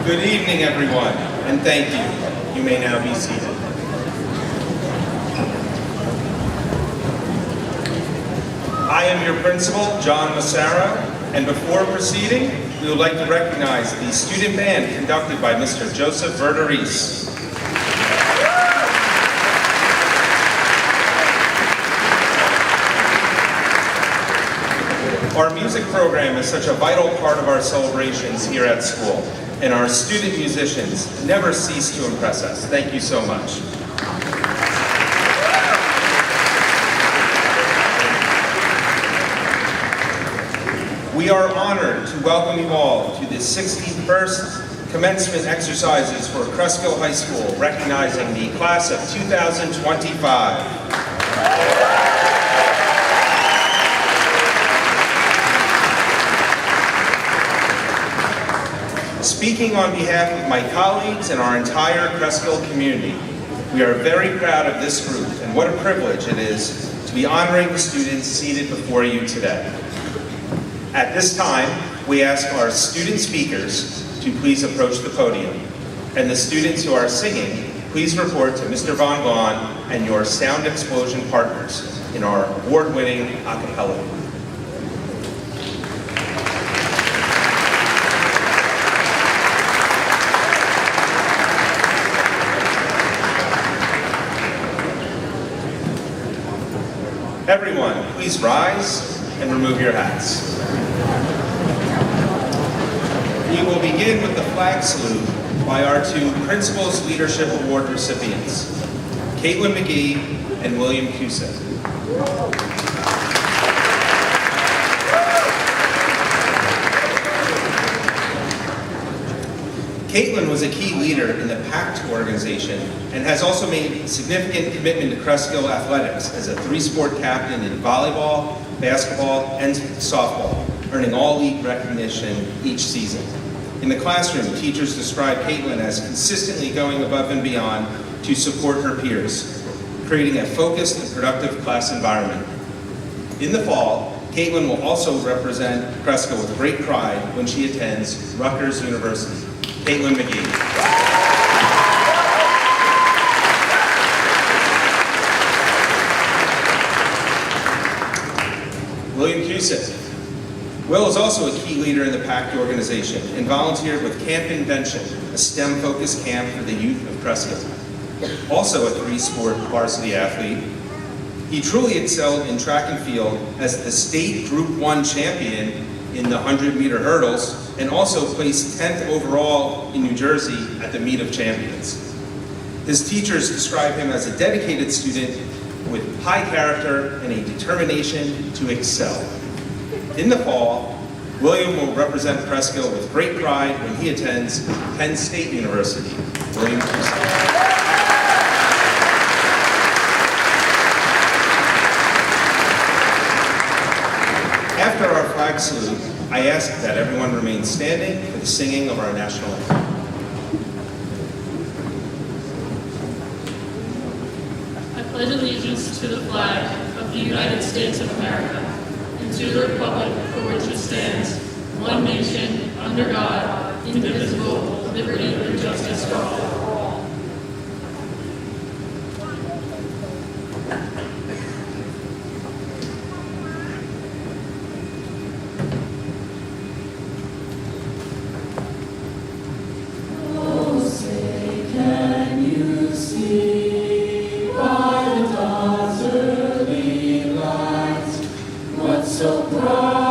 Good evening, everyone, and thank you. You may now be seated. I am your principal, John Massaro, and before proceeding, we would like to recognize the student band conducted by Mr. Joseph Verderis. Our music program is such a vital part of our celebrations here at school, and our student musicians never cease to impress us. Thank you so much. We are honored to welcome you all to the 61st commencement exercises for Cresskill High School, recognizing the class of 2025. Speaking on behalf of my colleagues and our entire Cresskill community, we are very proud of this group, and what a privilege it is to be honoring the students seated before you today. At this time, we ask our student speakers to please approach the podium, and the students who are singing, please report to Mr. Von Vaughn and your sound explosion partners in our award-winning a cappella. Everyone, please rise and remove your hats. We will begin with the flag salute by our two Principal's Leadership Award recipients, Caitlin McGee and William Cusick. Caitlin was a key leader in the Peck organization and has also made significant commitment to Cresskill athletics as a three-sport captain in volleyball, basketball, and softball, earning all-league recognition each season. In the classroom, teachers describe Caitlin as consistently going above and beyond to support her peers, creating a focused and productive class environment. In the fall, Caitlin will also represent Cresskill with great pride when she attends Rutgers University. Caitlin McGee. William Cusick. Will is also a key leader in the Peck organization and volunteered with Camp Invention, a STEM-focused camp for the youth of Cresskill. Also a three-sport varsity athlete, he truly excelled in track and field as the state Group 1 champion in the 100-meter hurdles, and also placed 10th overall in New Jersey at the Meet of Champions. His teachers describe him as a dedicated student with high character and a determination to excel. In the fall, William will represent Cresskill with great pride when he attends Penn State University. William Cusick. After our flag salute, I ask that everyone remain standing for the singing of our national anthem. I pledge allegiance to the flag of the United States of America and to the republic for which it stands, one nation, under God, indivisible, with liberty and justice for all. Flag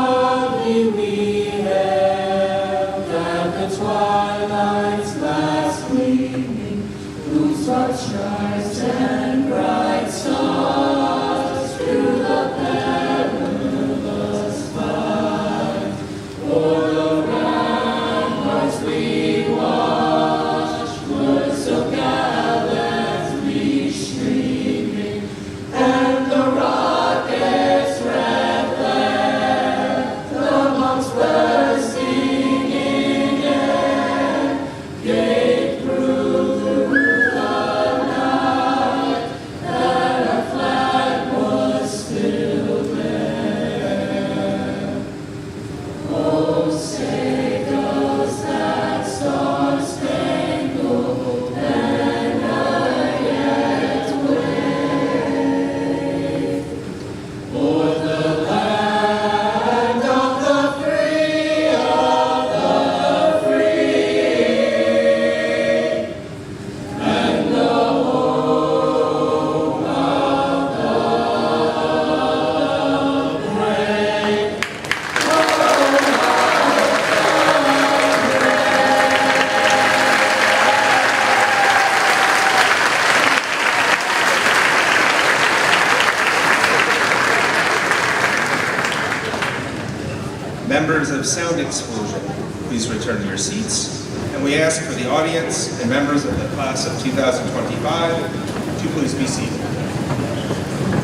of sound exclusion, please return to your seats. And we ask for the audience and members of the class of 2025 to please be seated.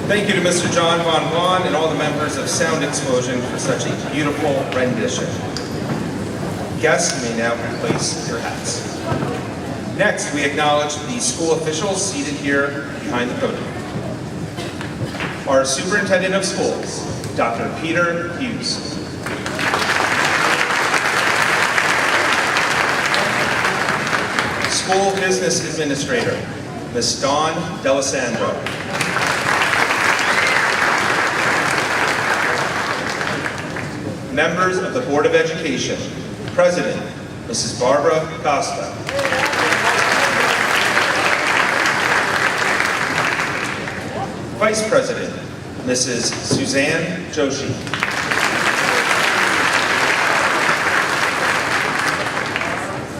Thank you to Mr. John Von Juan and all the members of Sound Explosion for such a beautiful rendition. Guests, you may now place your hats. Next, we acknowledge the school officials seated here behind the podium. Our Superintendent of Schools, Dr. Peter Hughes. School Business Administrator, Ms. Dawn Delasandro. Members of the Board of Education, President, Mrs. Barbara Costa. Vice President, Mrs. Suzanne Joshi.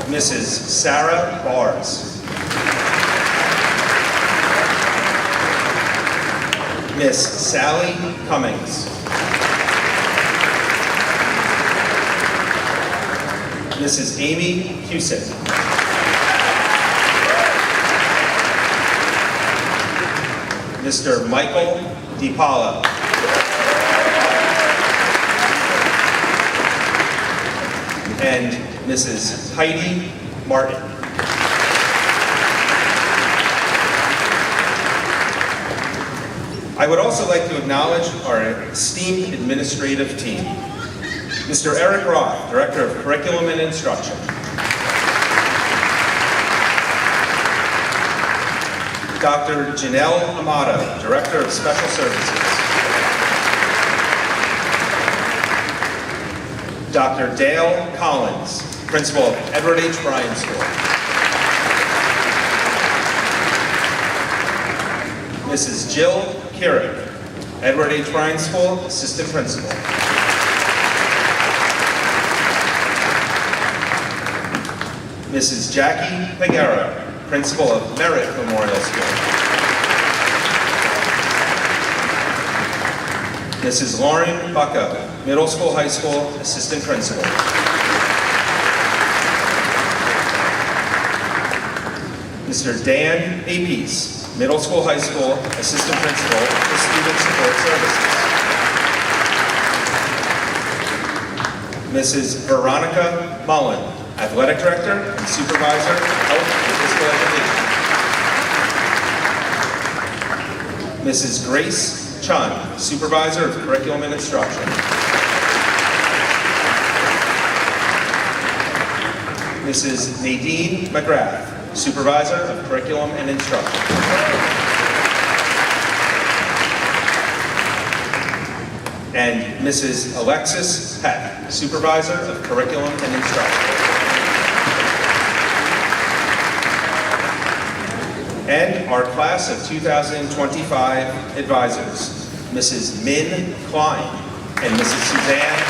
Mrs. Sarah Bars. Miss Sally Cummings. Mrs. Amy Cusick. Mr. Michael DePalo. And Mrs. Heidi Martin. I would also like to acknowledge our esteemed administrative team. Mr. Erik Roth, Director of Curriculum and Instruction. Dr. Janelle Amato, Director of Special Services. Dr. Dale Collins, Principal of Edward H. Bryan School. Mrs. Jill Keurig, Edward H. Bryan School, Assistant Principal. Mrs. Jackie Peguero, Principal of Merritt Memorial School. Mrs. Lauren Bucco, Middle School, High School, Assistant Principal. Mr. Dan Apice, Middle School, High School, Assistant Principal for Student Support Services. Mrs. Veronica Mullen, Athletic Director and Supervisor of Health and Physical Education. Mrs. Grace Chun, Supervisor of Curriculum and Instruction. Mrs. Nadine McGrath, Supervisor of Curriculum and Instruction. And Mrs. Alexis Peck, Supervisor of Curriculum and Instruction. And our class of 2025 advisors, Mrs. Min Klein and Mrs. Suzanne.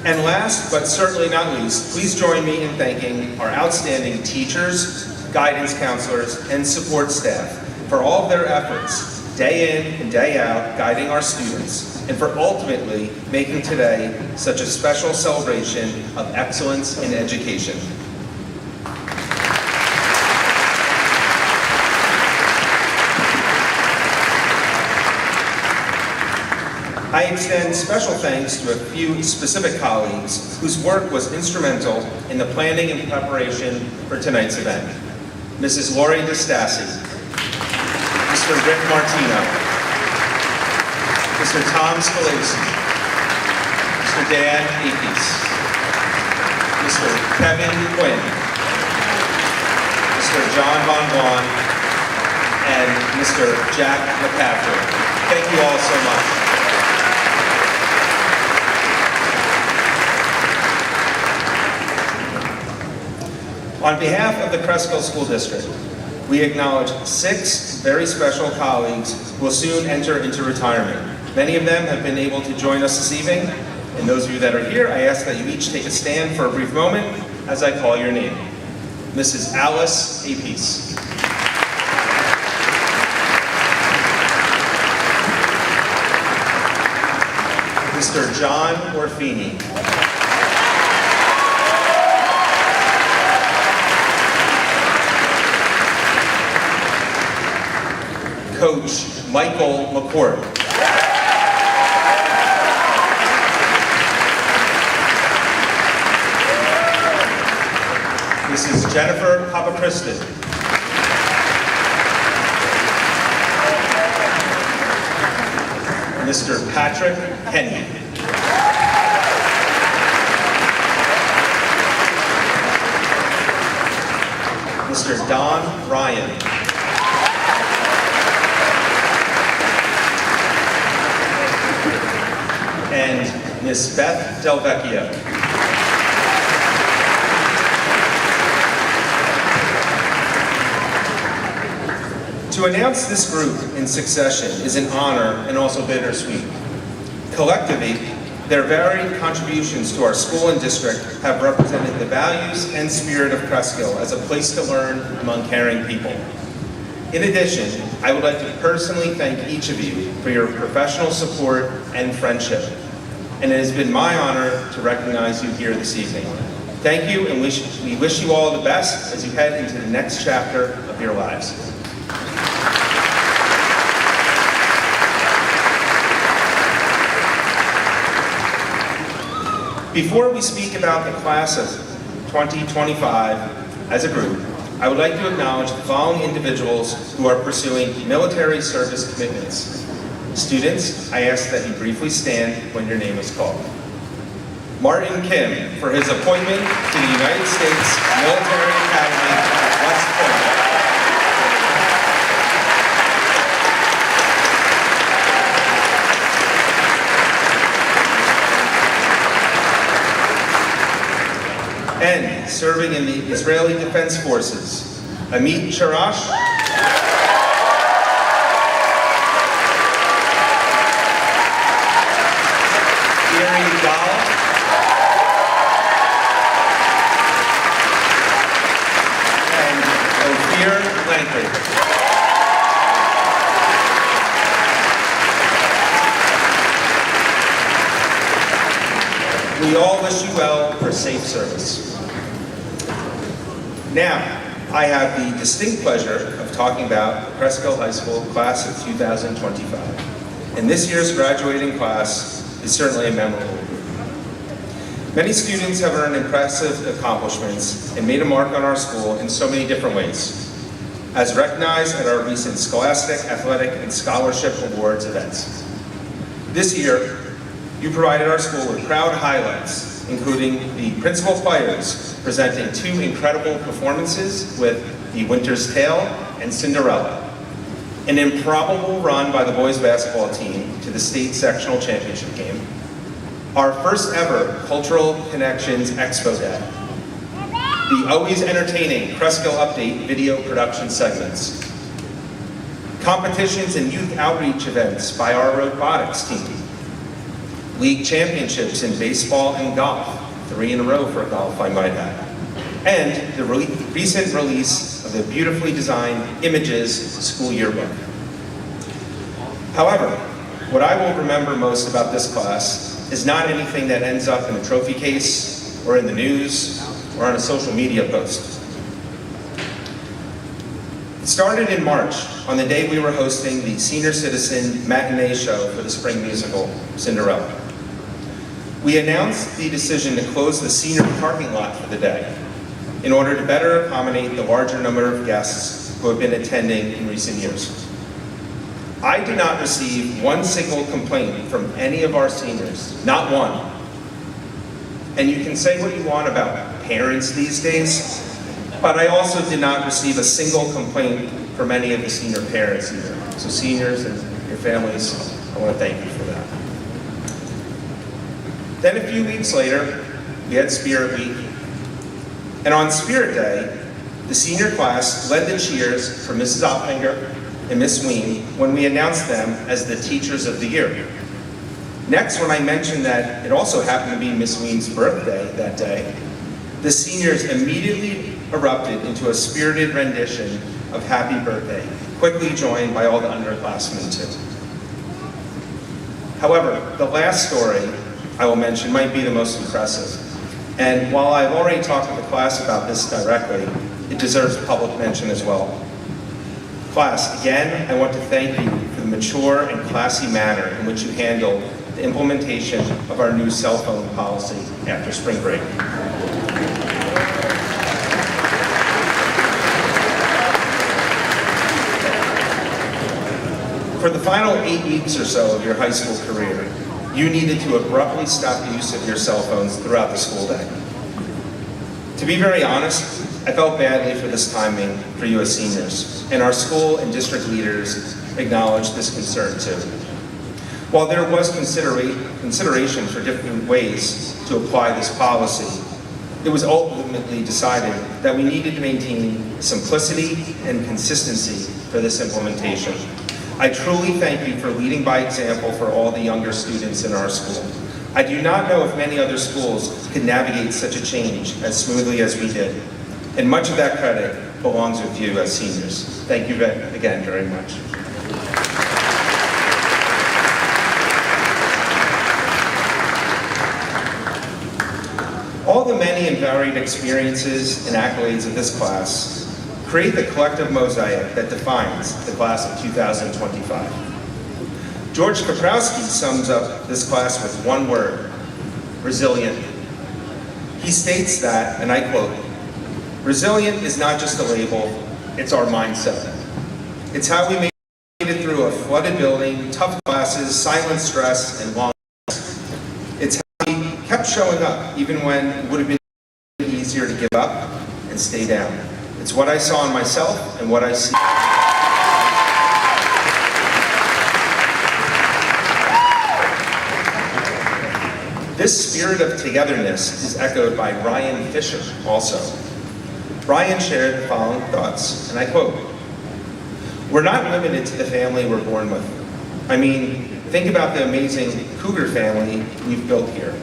And last, but certainly not least, please join me in thanking our outstanding teachers, guidance counselors, and support staff for all of their efforts, day in and day out, guiding our students, and for ultimately making today such a special celebration of excellence in education. I extend special thanks to a few specific colleagues whose work was instrumental in the planning and preparation for tonight's event. Mrs. Lori DeStassi, Mr. Rick Martino, Mr. Tom Scalisi, Mr. Dan Apice, Mr. Kevin Quinn, Mr. John Von Juan, and Mr. Jack McCaffrey. Thank you all so much. On behalf of the Cresskill School District, we acknowledge 6 very special colleagues who will soon enter into retirement. Many of them have been able to join us this evening, and those of you that are here, I ask that you each take a stand for a brief moment as I call your name. Mrs. Alice Apice. Mr. John Orfini. Coach Michael McCourt. Mrs. Jennifer Papapristin. Mr. Patrick Kenny. Mr. Don Ryan. And Miss Beth Del Vecchio. To announce this group in succession is an honor and also bittersweet. Collectively, their varied contributions to our school and district have represented the values and spirit of Cresskill as a place to learn among caring people. In addition, I would like to personally thank each of you for your professional support and friendship. And it has been my honor to recognize you here this evening. Thank you, and we wish you all the best as you head into the next chapter of your lives. Before we speak about the class of 2025 as a group, I would like to acknowledge the following individuals who are pursuing military service commitments. Students, I ask that you briefly stand when your name is called. Martin Kim, for his appointment to the United States Military Academy at West Point. And serving in the Israeli Defense Forces, Amit Charash. Iri Gal. And Ophir Lankley. We all wish you well for safe service. Now, I have the distinct pleasure of talking about the Cresskill High School class of 2025. And this year's graduating class is certainly a memorable group. Many students have earned impressive accomplishments and made a mark on our school in so many different ways, as recognized at our recent Scholastic, Athletic, and Scholarship Awards events. This year, you provided our school with proud highlights, including the principal choirs presenting two incredible performances with The Winter's Tale and Cinderella, an improbable run by the boys basketball team to the state sectional championship game, our first ever Cultural Connections Expo Day, the always entertaining Cresskill Update video production segments, competitions and youth outreach events by our robotics team, league championships in baseball and golf, 3 in a row for golf, I might add, and the recent release of the beautifully designed Images school yearbook. However, what I will remember most about this class is not anything that ends up in a trophy case, or in the news, or on a social media post. It started in March, on the day we were hosting the Senior Citizen matinee show for the spring musical, Cinderella. We announced the decision to close the senior parking lot for the day in order to better accommodate the larger number of guests who have been attending in recent years. I did not receive one single complaint from any of our seniors, not one. And you can say what you want about parents these days, but I also did not receive a single complaint from any of the senior parents either. So seniors and your families, I want to thank you for that. Then a few weeks later, we had Spirit Week. And on Spirit Day, the senior class led the cheers for Mrs. Opfinger and Miss Ween when we announced them as the Teachers of the Year. Next, when I mentioned that it also happened to be Miss Ween's birthday that day, the seniors immediately erupted into a spirited rendition of Happy Birthday, quickly joined by all the underclassmen too. However, the last story I will mention might be the most impressive. And while I've already talked with the class about this directly, it deserves public mention as well. Class, again, I want to thank you for the mature and classy manner in which you handled the implementation of our new cell phone policy after spring break. For the final 8 weeks or so of your high school career, you needed to abruptly stop use of your cell phones throughout the school day. To be very honest, I felt badly for this timing for you as seniors, and our school and district leaders acknowledged this concern too. While there was consideration for different ways to apply this policy, it was ultimately decided that we needed to maintain simplicity and consistency for this implementation. I truly thank you for leading by example for all the younger students in our school. I do not know if many other schools could navigate such a change as smoothly as we did, and much of that credit belongs with you as seniors. Thank you again very much. All the many and varied experiences and accolades of this class create the collective mosaic that defines the class of 2025. George Kaprowski sums up this class with one word: resilient. He states that, and I quote, "Resilient is not just a label, it's our mindset. It's how we made it through a flooded building, tough classes, silent stress, and long nights. It's how we kept showing up, even when it would have been easier to give up and stay down. It's what I saw in myself and what I see." This spirit of togetherness is echoed by Ryan Fisher also. Ryan shared the following thoughts, and I quote, "We're not limited to the family we're born with. I mean, think about the amazing Cougar family we've built here.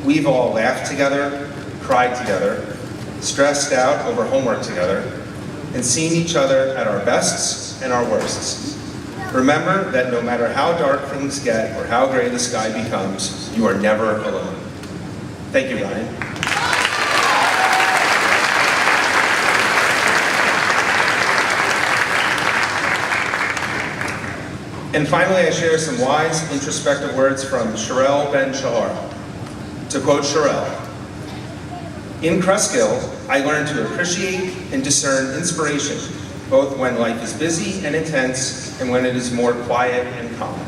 We've all laughed together, cried together, stressed out over homework together, and seen each other at our bests and our worsts. Remember that no matter how dark things get or how gray the sky becomes, you are never alone." Thank you, Ryan. And finally, I share some wise, introspective words from Sherelle Ben-Shahar. To quote Sherelle, "In Cresskill, I learned to appreciate and discern inspiration, both when life is busy and intense and when it is more quiet and calm.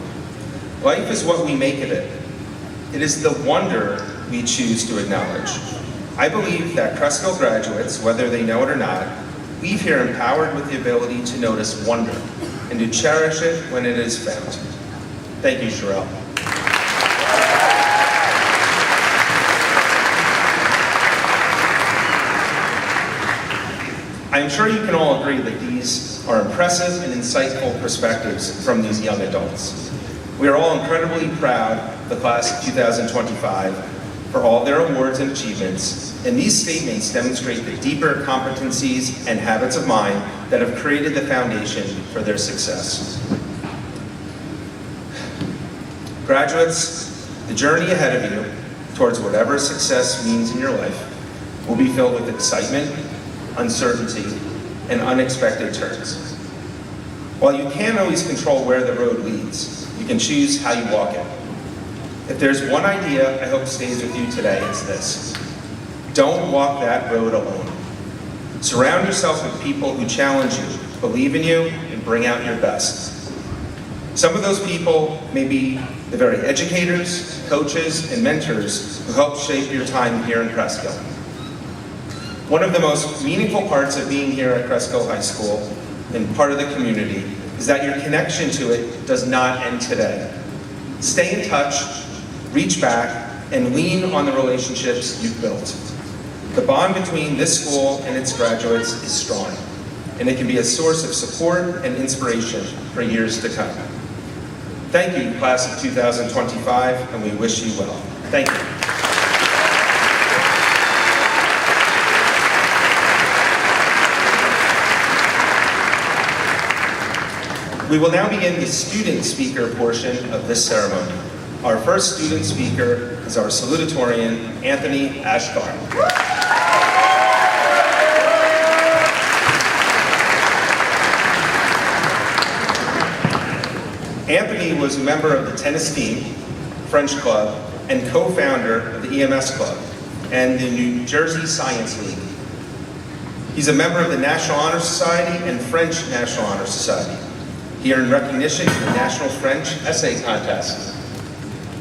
Life is what we make of it. It is the wonder we choose to acknowledge. I believe that Cresskill graduates, whether they know it or not, leave here empowered with the ability to notice wonder and to cherish it when it is found." Thank you, Sherelle. I am sure you can all agree that these are impressive and insightful perspectives from these young adults. We are all incredibly proud of the class of 2025 for all their awards and achievements, and these statements demonstrate the deeper competencies and habits of mind that have created the foundation for their success. Graduates, the journey ahead of you towards whatever success means in your life will be filled with excitement, uncertainty, and unexpected turns. While you can't always control where the road leads, you can choose how you walk it. If there's one idea I hope stays with you today, it's this: don't walk that road alone. Surround yourself with people who challenge you, believe in you, and bring out your best. Some of those people may be the very educators, coaches, and mentors who helped shape your time here in Cresskill. One of the most meaningful parts of being here at Cresskill High School and part of the community is that your connection to it does not end today. Stay in touch, reach back, and lean on the relationships you've built. The bond between this school and its graduates is strong, and it can be a source of support and inspiration for years to come. Thank you, class of 2025, and we wish you well. Thank you. We will now begin the student speaker portion of this ceremony. Our first student speaker is our salutatorian, Anthony Ashkar. Anthony was a member of the tennis team, French club, and co-founder of the EMS club and the New Jersey Science League. He's a member of the National Honor Society and French National Honor Society. He earned recognition in the National French Essay Contest,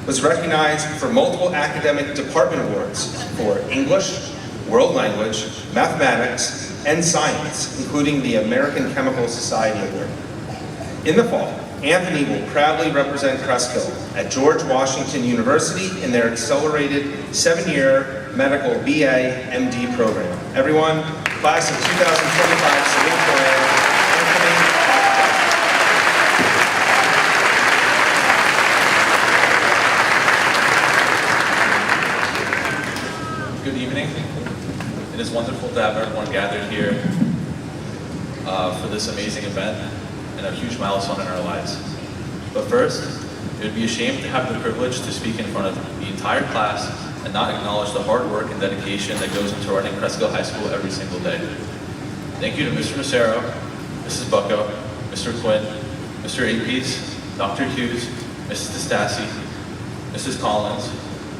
was recognized for multiple academic department awards for English, World Language, Mathematics, and Science, including the American Chemical Society Award. In the fall, Anthony will proudly represent Cresskill at George Washington University in their accelerated 7-year medical BA MD program. Everyone, class of 2025 salutatorian, Anthony Ashkar. Good evening. It is wonderful to have everyone gathered here for this amazing event and a huge milestone in our lives. But first, it would be a shame to have the privilege to speak in front of the entire class and not acknowledge the hard work and dedication that goes into running Cresskill High School every single day. Thank you to Mr. Massaro, Mrs. Bucco, Mr. Quinn, Mr. Apice, Dr. Hughes, Mrs. Destasi, Mrs. Collins,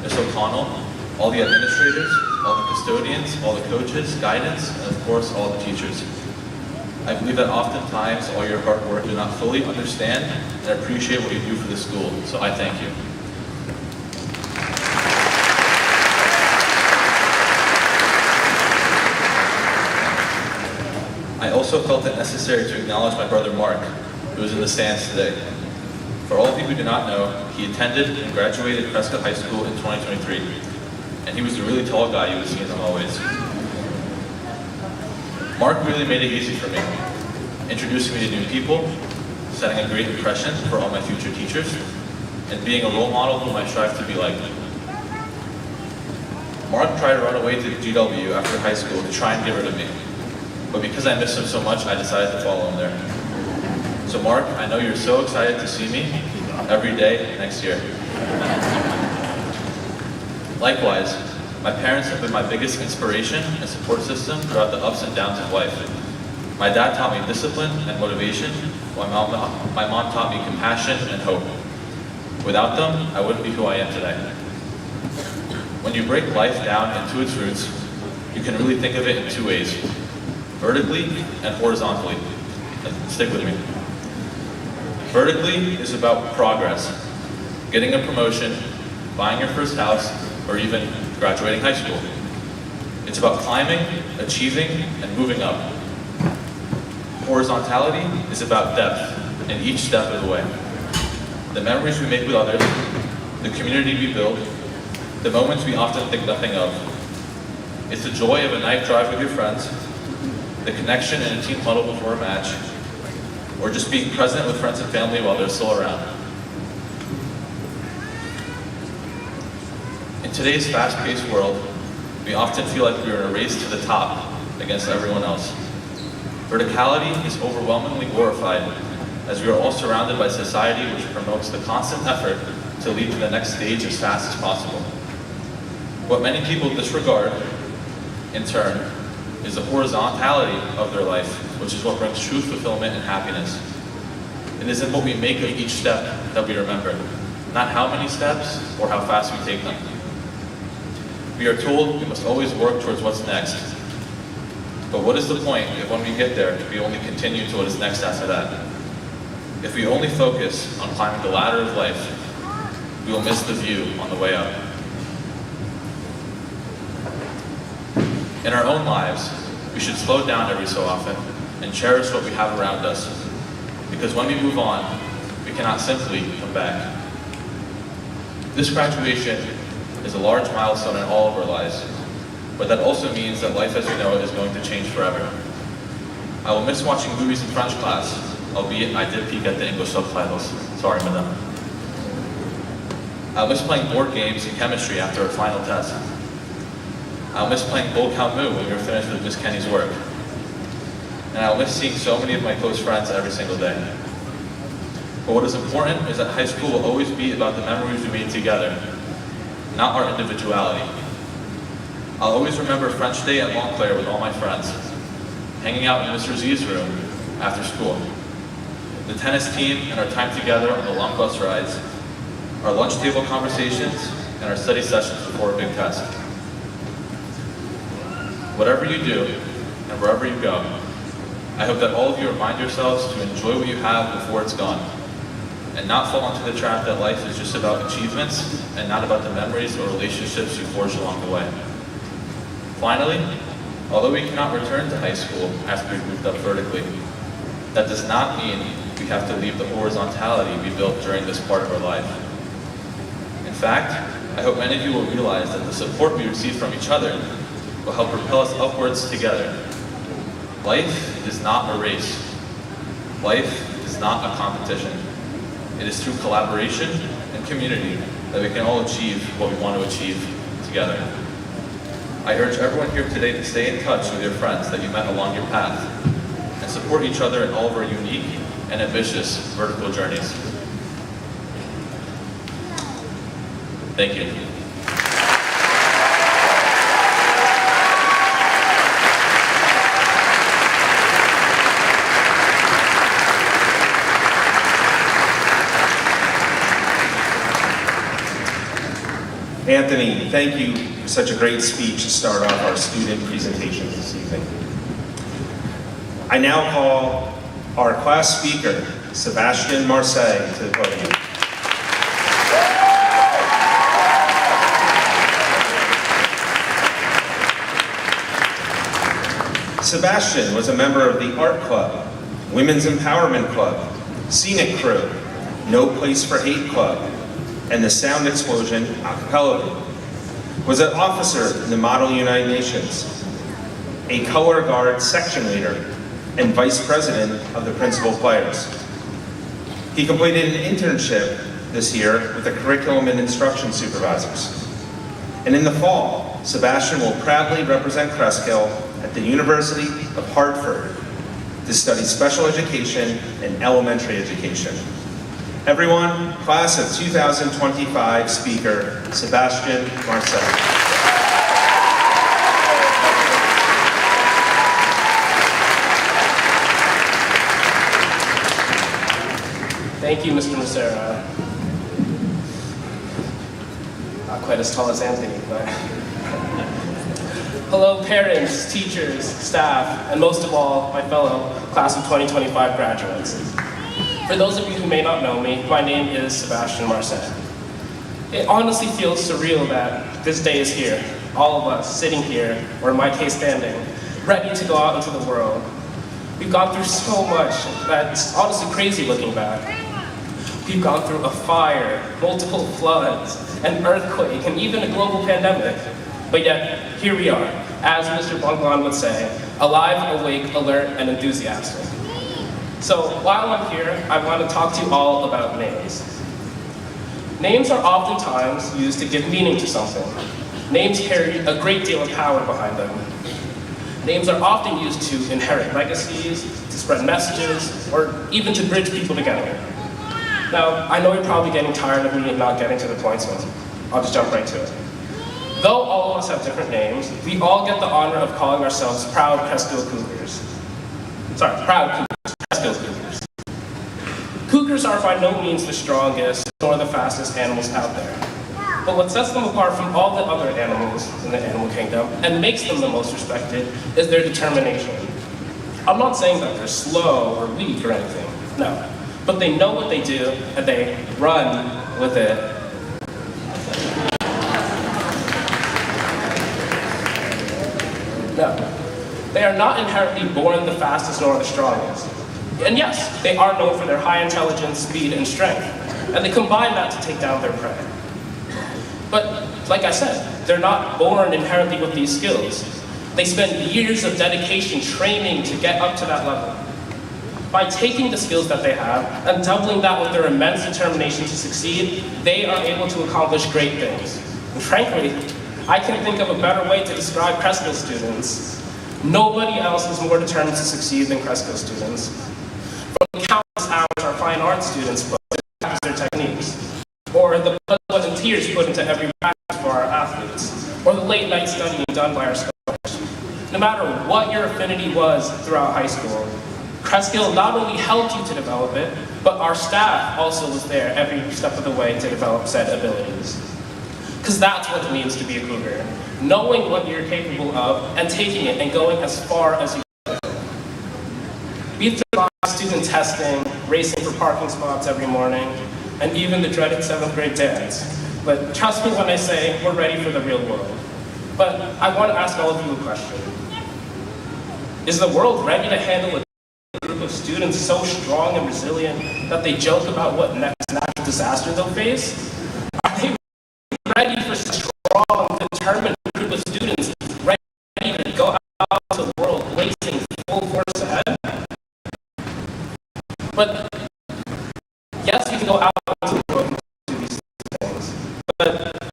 Ms. O'Connell, all the administrators, all the custodians, all the coaches, guidance, and of course, all the teachers. I believe that oftentimes all your hard work do not fully understand and appreciate what you do for the school, so I thank you. I also felt it necessary to acknowledge my brother Mark, who is in the stands today. For all of you who do not know, he attended and graduated Cresskill High School in 2023, and he was the really tall guy you would see in the hallways. Mark really made it easy for me, introducing me to new people, setting a great impression for all my future teachers, and being a role model whom I strive to be like. Mark tried to run away to GW after high school to try and get rid of me, but because I missed him so much, I decided to follow him there. So Mark, I know you're so excited to see me every day next year. Likewise, my parents have been my biggest inspiration and support system throughout the ups and downs of life. My dad taught me discipline and motivation, while my mom taught me compassion and hope. Without them, I wouldn't be who I am today. When you break life down into its roots, you can really think of it in two ways, vertically and horizontally. Stick with me. Vertically is about progress, getting a promotion, buying your first house, or even graduating high school. It's about climbing, achieving, and moving up. Horizontality is about depth in each step of the way. The memories we make with others, the community we build, the moments we often think nothing of. It's the joy of a night drive with your friends, the connection in a team huddle before a match, or just being present with friends and family while they're still around. In today's fast-paced world, we often feel like we're in a race to the top against everyone else. Verticality is overwhelmingly glorified, as we are all surrounded by society which promotes the constant effort to lead to the next stage as fast as possible. What many people disregard, in turn, is the horizontality of their life, which is what brings true fulfillment and happiness. It is in what we make of each step that we remember, not how many steps or how fast we take them. We are told we must always work towards what's next. But what is the point if when we get there, we only continue to what is next after that? If we only focus on climbing the ladder of life, we will miss the view on the way up. In our own lives, we should slow down every so often and cherish what we have around us. Because when we move on, we cannot simply come back. This graduation is a large milestone in all of our lives, but that also means that life as we know it is going to change forever. I will miss watching movies in French class, albeit I did peek at the English subtitles. Sorry, madame. I'll miss playing board games in chemistry after our final test. I'll miss playing Bull Count Moo when we were finished with Miss Kenny's work. And I'll miss seeing so many of my close friends every single day. But what is important is that high school will always be about the memories we made together, not our individuality. I'll always remember French Day at Montclair with all my friends, hanging out in Mr. Z's room after school, the tennis team and our time together on the long bus rides, our lunch table conversations, and our study sessions before a big test. Whatever you do, and wherever you go, I hope that all of you remind yourselves to enjoy what you have before it's gone, and not fall into the trap that life is just about achievements and not about the memories or relationships you forge along the way. Finally, although we cannot return to high school after we've moved up vertically, that does not mean we have to leave the horizontality we built during this part of our life. In fact, I hope many of you will realize that the support we receive from each other will help propel us upwards together. Life is not a race. Life is not a competition. It is through collaboration and community that we can all achieve what we want to achieve together. I urge everyone here today to stay in touch with your friends that you met along your path and support each other in all of our unique and ambitious vertical journeys. Thank you. Anthony, thank you for such a great speech to start off our student presentation this evening. I now call our class speaker, Sebastian Marseille, to the podium. Sebastian was a member of the Art Club, Women's Empowerment Club, Scenic Crew, No Place for Hate Club, and the Sound Explosion a cappella group. Was an officer in the Model United Nations, a color guard section leader, and vice president of the principal players. He completed an internship this year with the curriculum and instruction supervisors. And in the fall, Sebastian will proudly represent Cresskill at the University of Hartford to study special education and elementary education. Everyone, class of 2025 speaker, Sebastian Marseille. Thank you, Mr. Massaro. Not quite as tall as Anthony, but... Hello, parents, teachers, staff, and most of all, my fellow class of 2025 graduates. For those of you who may not know me, my name is Sebastian Marseille. It honestly feels surreal that this day is here, all of us sitting here, or in my case standing, ready to go out into the world. We've gone through so much that it's honestly crazy looking back. We've gone through a fire, multiple floods, an earthquake, and even a global pandemic. But yet, here we are, as Mr. Bonglon would say, alive, awake, alert, and enthusiastic. So while I'm here, I want to talk to you all about names. Names are oftentimes used to give meaning to something. Names carry a great deal of power behind them. Names are often used to inherit legacies, to spread messages, or even to bridge people together. Now, I know you're probably getting tired of me not getting to the point, so I'll just jump right to it. Though all of us have different names, we all get the honor of calling ourselves proud Cresskill Cougars. Proud Cresskill Cougars. Cougars are by no means the strongest nor the fastest animals out there. But what sets them apart from all the other animals in the animal kingdom and makes them the most respected is their determination. I'm not saying that they're slow or weak or anything, no. But they know what they do and they run with it. No. They are not inherently born the fastest nor the strongest. And yes, they are known for their high intelligence, speed, and strength, and they combine that to take down their prey. But, like I said, they're not born inherently with these skills. They spend years of dedication training to get up to that level. By taking the skills that they have and doubling that with their immense determination to succeed, they are able to accomplish great things. And frankly, I can think of a better way to describe Cresskill students. Nobody else is more determined to succeed than Cresskill students. From countless hours our fine arts students put to practice their techniques, or the blood and tears put into every practice for our athletes, or the late night studying done by our scholars. No matter what your affinity was throughout high school, Cresskill not only helped you to develop it, but our staff also was there every step of the way to develop said abilities. Because that's what it means to be a Cougar. Knowing what you're capable of and taking it and going as far as you can. We've done student testing, racing for parking spots every morning, and even the dreaded 7th grade dance. But trust me when I say we're ready for the real world. But I want to ask all of you a question. Is the world ready to handle a group of students so strong and resilient that they joke about what next natural disaster they'll face? Are they ready for such a strong, determined group of students ready to go out to the world racing full force ahead? But yes, we can go out into the world and do these things. But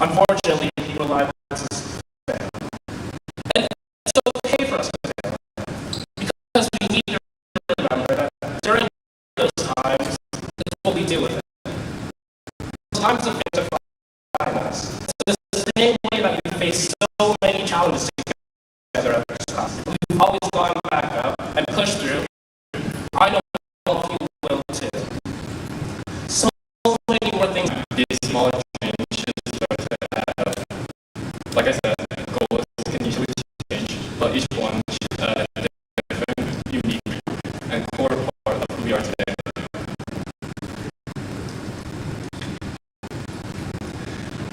unfortunately, people are liable to fail. And it's okay for us to fail. Because we need to remember that during those times, it's what we do with it. Times of failure define us. So it's the same way that we face so many challenges together at this class. We've always gone back up and pushed through. I know all of you will too. So many more things. These small changes start to add up. Like I said, goals can usually change, but each one should add a different, unique, and core part of who we are today.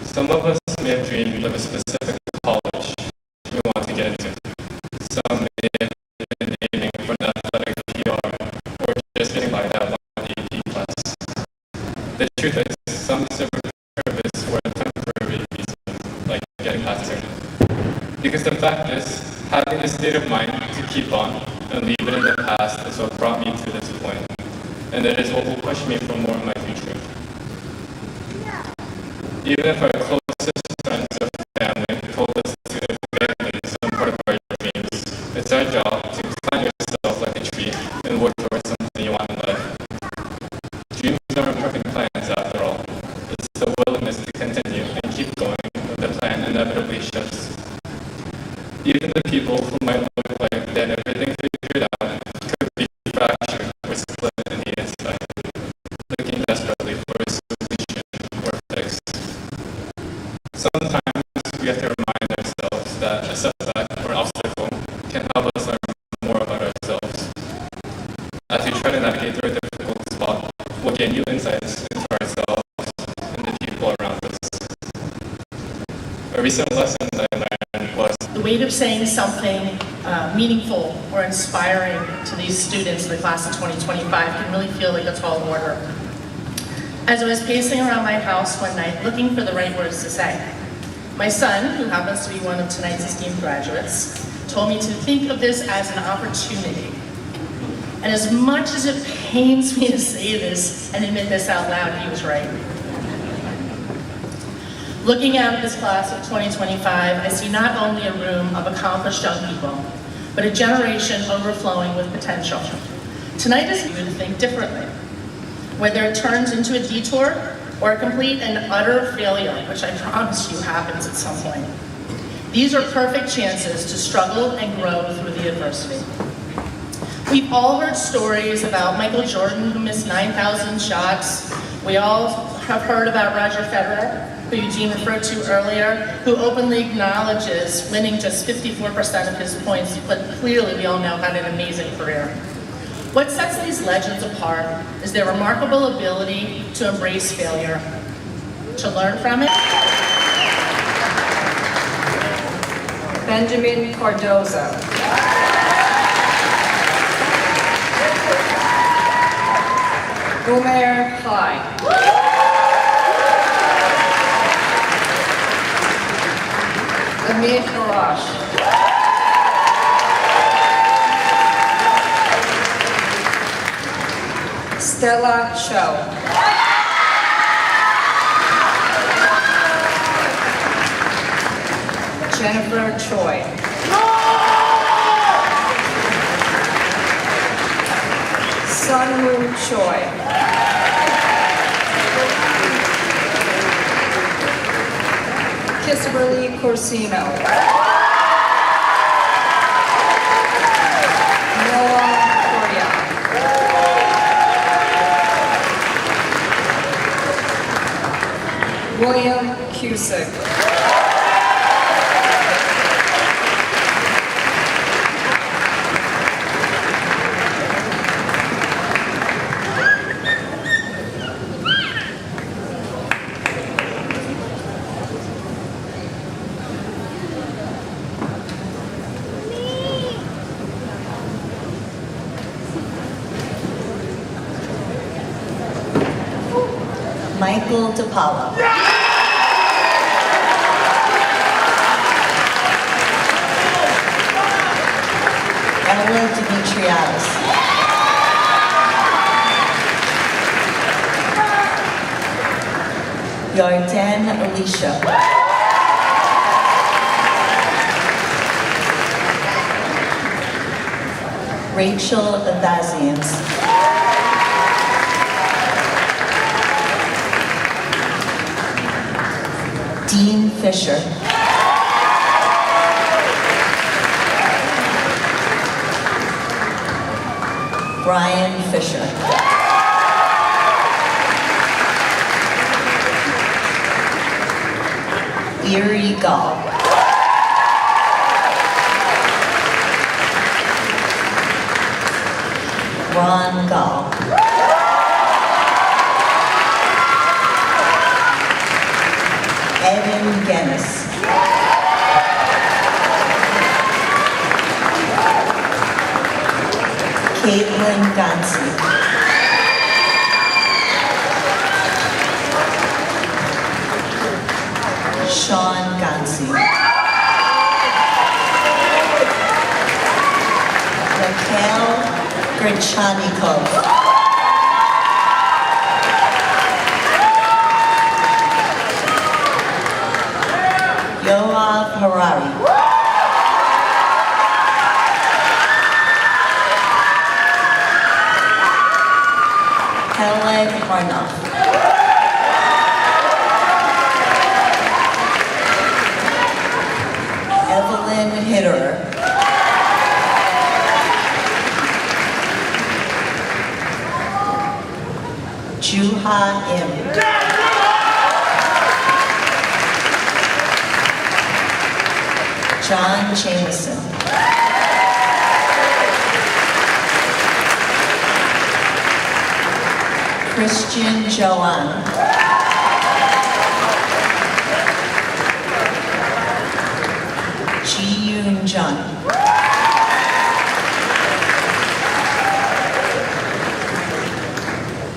Some of us may have dreamed of a specific college we want to get into. Some may have been aiming for an athletic PR, or just getting by that one AP class. The truth is, some serve a purpose for a temporary reason, like getting past it. Because the fact is, having the state of mind to keep on and leave it in the past is what brought me to this point, and it is what will push me for more in my future. Even if our closest friends or family told us to abandon some part of our dreams, it's our job to plant yourself like a tree and work towards something you want in life. Dreams aren't perfect plans after all. It's the willingness to continue and keep going when the plan inevitably shifts. Even the people who might look like they had everything figured out could be fractured or split in the inside, looking desperately for a solution or fix. Sometimes we have to remind ourselves that a setback or obstacle can help us learn more about ourselves. As we try to navigate through a difficult spot, we'll gain new insights into ourselves and the people around us. A recent lesson that I learned was the weight of saying something meaningful or inspiring to these students in the class of 2025 can really feel like a tall order. As I was pacing around my house one night looking for the right words to say, my son, who happens to be one of tonight's esteemed graduates, told me to think of this as an opportunity. And as much as it pains me to say this and admit this out loud, he was right. Looking out at this class of 2025, I see not only a room of accomplished young people, but a generation overflowing with potential. Tonight is you to think differently. Whether it turns into a detour or a complete and utter failure, which I promise you happens at some point. These are perfect chances to struggle and grow through the adversity. We've all heard stories about Michael Jordan, who missed 9,000 shots. We all have heard about Roger Federer, who Eugene referred to earlier, who openly acknowledges winning just 54% of his points, but clearly we all know had an amazing career. What sets these legends apart is their remarkable ability to embrace failure, to learn from it. Benjamin Cardozo. Umair High. Amir Karash. Stella Cho. Jennifer Choi. Sunwoo Choi. Kisberly Corsino. Noah Correa. William Cusick. Michael DePalo. Ella Dimitriadis. Yarden Alicia. Rachel Avazians. Dean Fisher. Brian Fisher. Erie Gall. Ron Gall. Evan Guinness. Caitlin Gansi. Sean Gansi. Mikhail Grichanikov. Yoav Harari. Peleg Harnoff. Evelyn Hitterer. Juha Im. John Jameson. Christian Joan. Ji-Yoon Jun.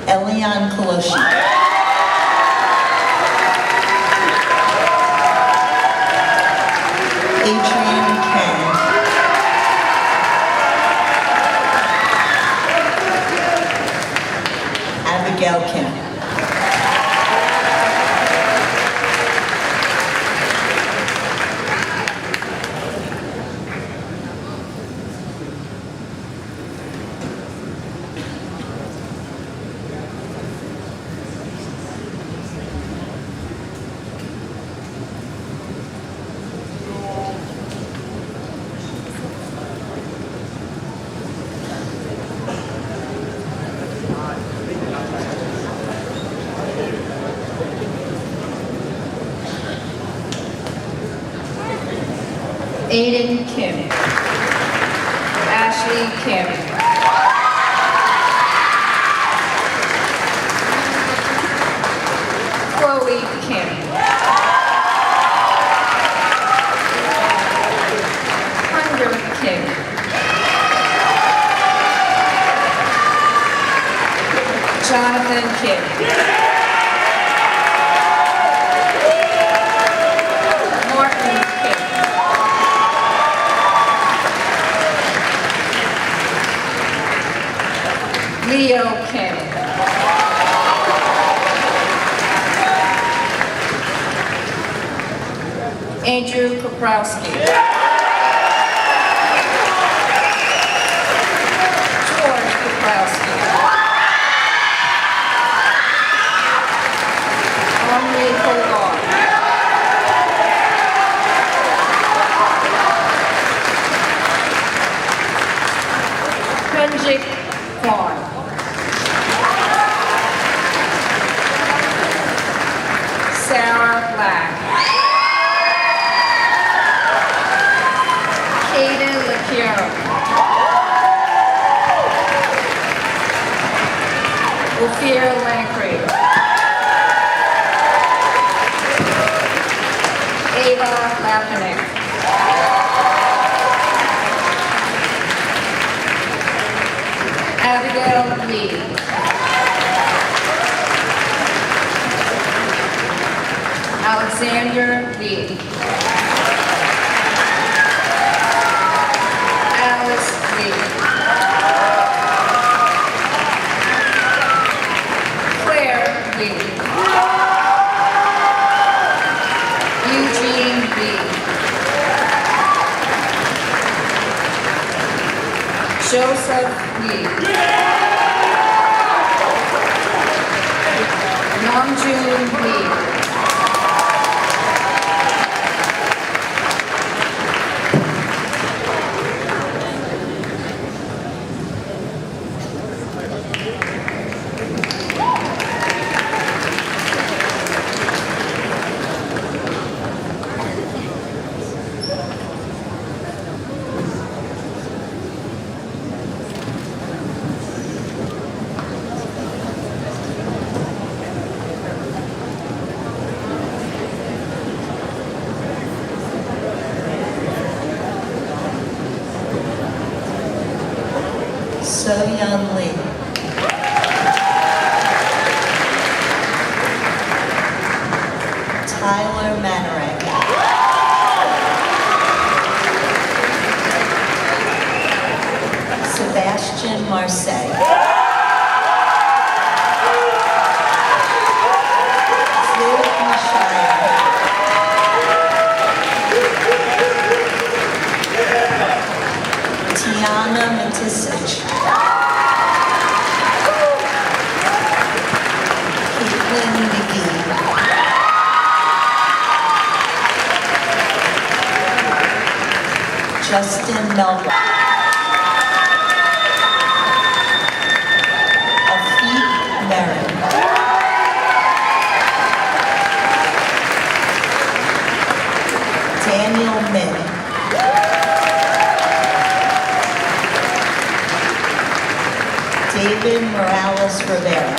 Elian Koloshi. Adrian Kang. Abigail Kim. Aiden Kim. Ashley Kim. Chloe Kim. Hunter Kim. Jonathan Kim. Martin Kim. Leo Kim. Andrew Kaprowski. George Kaprowski. Sarah Black. Kaden LaCure. Ophir Lancry. Ava Lapanek. Abigail Lee. Alexander Lee. Alice Lee. Claire Lee. Eugene Lee. Joseph Lee. Namjoon Lee. So-Yeon Lee. Tyler Mannering. Sebastian Marseille. Flip Mashire. Tiana Matisich. Caitlin McGee. Justin Melba. Afif Merrin. Daniel Min. David Morales Rivera.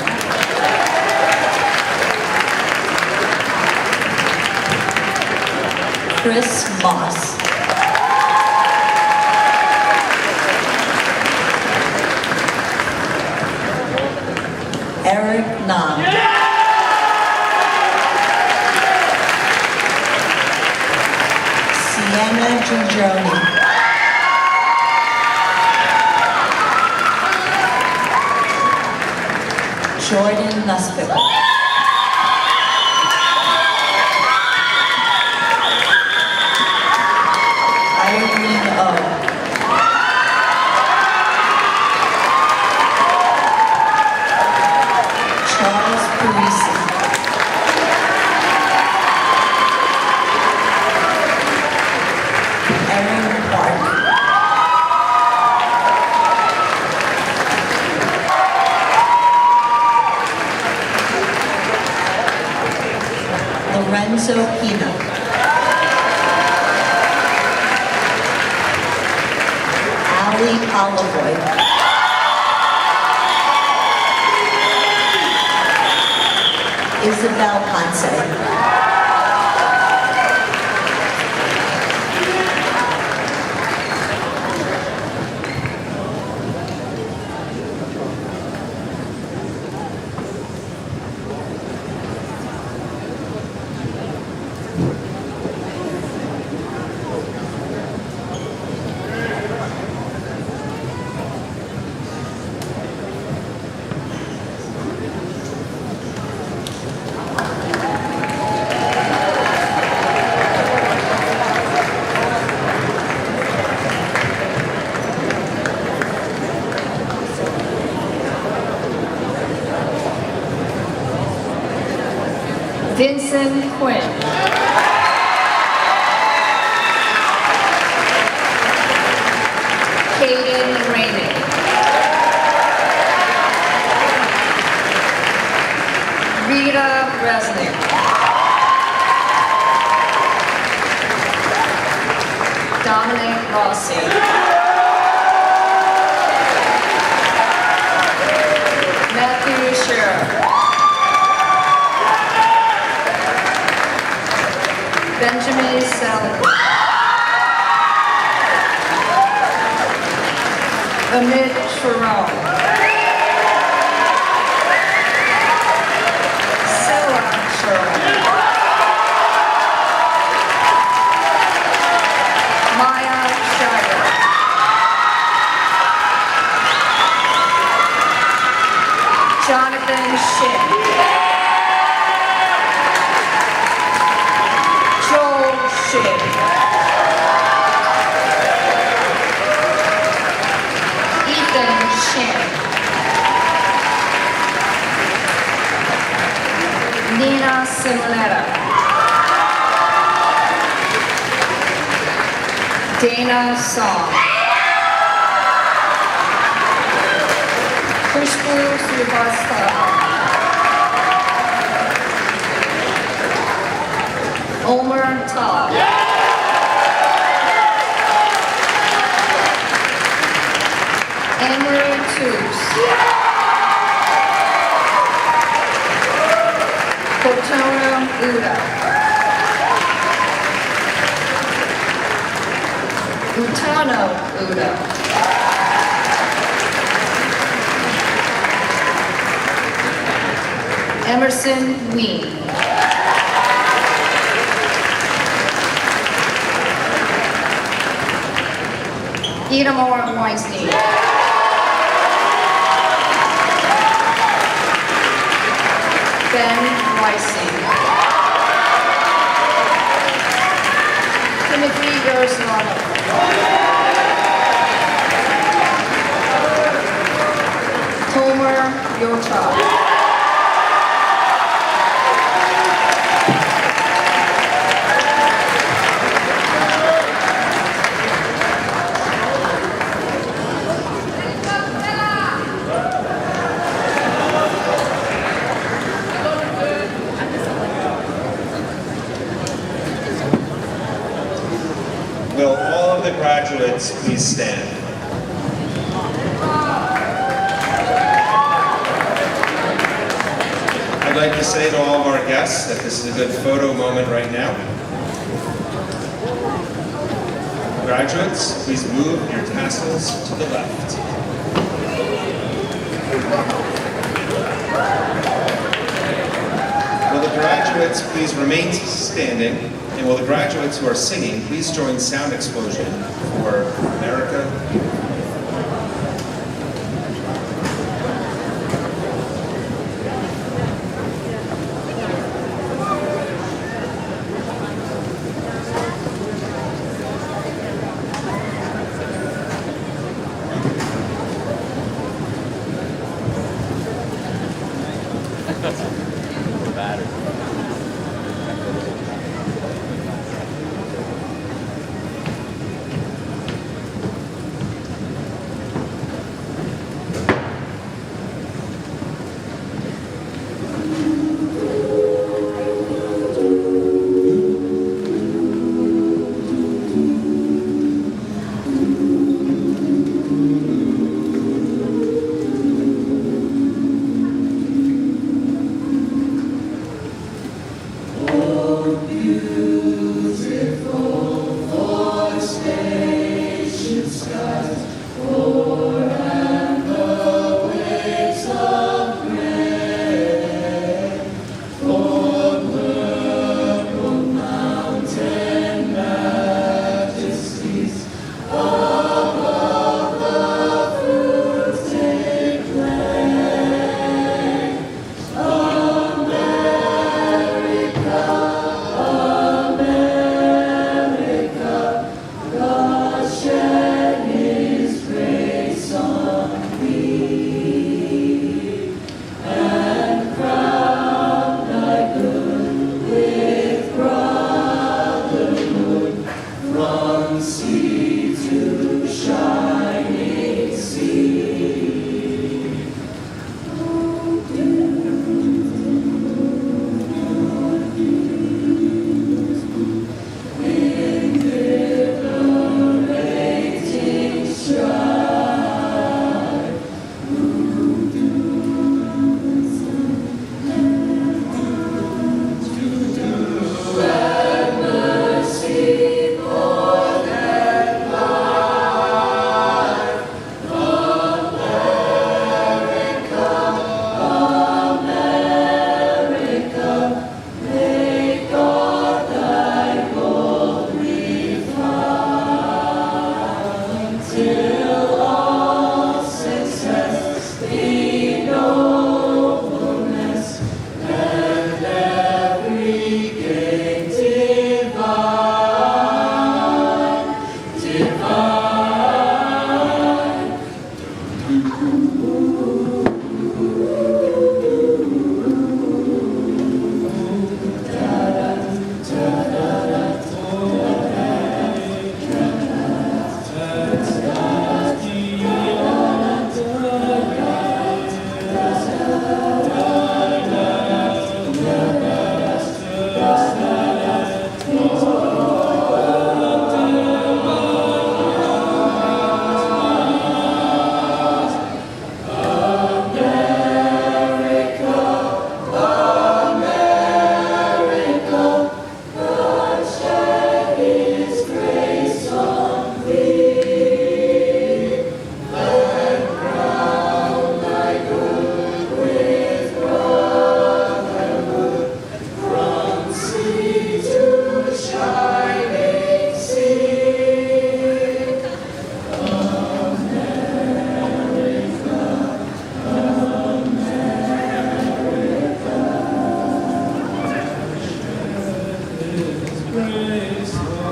Chris Moss. Erik Nam. Sienna Giorgioni. Jordan Nussbaum. Irene O. Charles Parisi. Erin Clark. Lorenzo Pino. Ali Polovoy. Isabel Ponce. Vincent Quinn. Caden Raymond. Rita Resnick. Dominic Rossi. Matthew Scherer. Benjamin Salad. Amit Sharon. Sela Sharon. Maya Shire. Jonathan Shin. Joel Shin. Ethan Shin. Nina Simonetta. Dana Song. Khushbu Srivastava. Omer Tal. Amory Toops. Kotona Uda. Utano Uda. Emerson Ween. Itamar Weinstein. Ben Weissing. Timothy Garzano. Tomer Yota. Will all of the graduates please stand? I'd like to say to all of our guests that this is a good photo moment right now. Graduates, please move your tassels to the left. Will the graduates please remain standing? And will the graduates who are singing please join sound explosion for America? Praise Lord.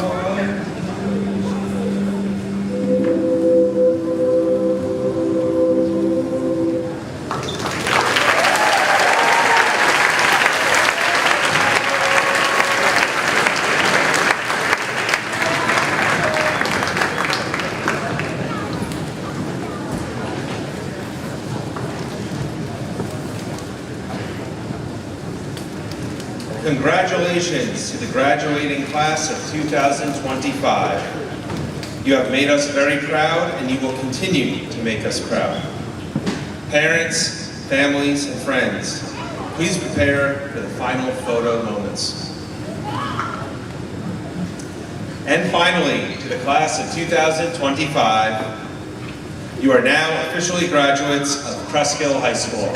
Congratulations to the graduating class of 2025. You have made us very proud, and you will continue to make us proud. Parents, families, and friends, please prepare for the final photo moments. And finally, to the class of 2025, you are now officially graduates of Cresskill High School.